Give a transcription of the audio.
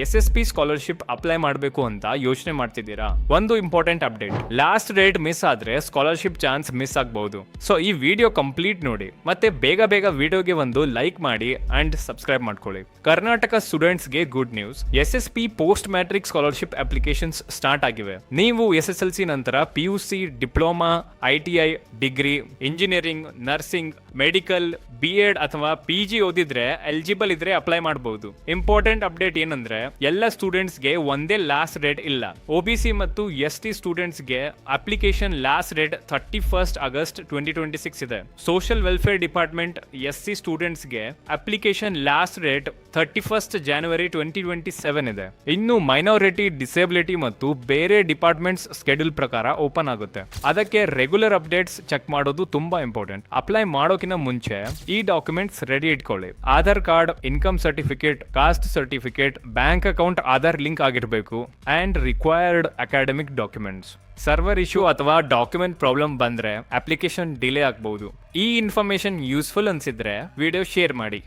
SSP scholarship apply ಮಾಡಬೇಕು ಅಂತ ಯೋಚನೆ ಮಾಡ್ತಿದ್ದೀರಾ? ಒಂದು important update, last date miss ಆದ್ರೆ ಸ್ಕಾಲರ್ಶಿಪ್ ಚಾನ್ಸ್ ಮಿಸ್ ಆಗಬಹುದು. ಸೊ ಈ ವಿಡಿಯೋ ಕಂಪ್ಲೀಟ್ ನೋಡಿ, ಮತ್ತೆ ಬೇಗ ವಿಡಿಯೋಗೆ ಒಂದು ಲೈಕ್ ಮಾಡಿ ಅಂಡ್ ಸಬ್ಸ್ಕ್ರೈಬ್ ಮಾಡ್ಕೊಳ್ಳಿ. ಕರ್ನಾಟಕ ಸ್ಟೂಡೆಂಟ್ಸ್ಗೆ good news, SSP post matrix scholarship applications start ಆಗಿವೆ. ನೀವು SSLC ನಂತರ PUC, diploma, ITI, degree, engineering, nursing, medical, B.Ed ಅಥವಾ PG ಓದಿದ್ರೆ ಎಲಿಜಿಬಲ್ ಇದ್ರೆ ಅಪ್ಲೈ ಮಾಡಬಹುದು. ಇಂಪಾರ್ಟೆಂಟ್ ಅಪ್ಡೇಟ್ ಏನಂದ್ರೆ ಎಲ್ಲ ಸ್ಟೂಡೆಂಟ್ಸ್ಗೆ ಒಂದೇ ಲಾಸ್ಟ್ ಡೇಟ್ ಇಲ್ಲ. OBC ಮತ್ತು ST ಸ್ಟೂಡೆಂಟ್ಸ್ಗೆ ಅಪ್ಲಿಕೇಶನ್ ಲಾಸ್ಟ್ ಡೇಟ್ 31 ಆಗಸ್ಟ್ 2026 ಇದೆ. ಸೋಷಿಯಲ್ ವೆಲ್ಫೇರ್ ಡಿಪಾರ್ಟ್ಮೆಂಟ್ SC ಸ್ಟೂಡೆಂಟ್ಸ್ಗೆ ಅಪ್ಲಿಕೇಶನ್ ಲಾಸ್ಟ್ ಡೇಟ್ 31 ಜನವರಿ 2027 ಇದೆ. ಇನ್ನು ಮೈನಾರಿಟಿ, ಡಿಸೇಬಿಲಿಟಿ ಮತ್ತು ಬೇರೆ ಡಿಪಾರ್ಟ್ಮೆಂಟ್ಸ್ ಸ್ಕೆಡ್ಯೂಲ್ ಪ್ರಕಾರ ಓಪನ್ ಆಗುತ್ತೆ. ಅದಕ್ಕೆ ರೆಗ್ಯುಲರ್ ಅಪ್ಡೇಟ್ಸ್ ಚೆಕ್ ಮಾಡೋದು ತುಂಬಾ ಇಂಪಾರ್ಟೆಂಟ್. ಅಪ್ಲೈ ಮಾಡೋಕಿನ ಮುಂಚೆ ಈ ಡಾಕ್ಯುಮೆಂಟ್ಸ್ ರೆಡಿ ಇಟ್ಕೊಳ್ಳಿ. Aadhaar card, income certificate, caste certificate, bank account Aadhaar link ಆಗಿರಬೇಕು and required academic documents. Server issue ಅಥವಾ ಡಾಕ್ಯುಮೆಂಟ್ ಪ್ರಾಬ್ಲಮ್ ಬಂದ್ರೆ ಅಪ್ಲಿಕೇಶನ್ ಡಿಲೇ ಆಗಬಹುದು. ಈ ಇನ್ಫಾರ್ಮೇಶನ್ ಯೂಸ್ಫುಲ್ ಅನ್ಸಿದ್ರೆ ವಿಡಿಯೋ ಶೇರ್ ಮಾಡಿ.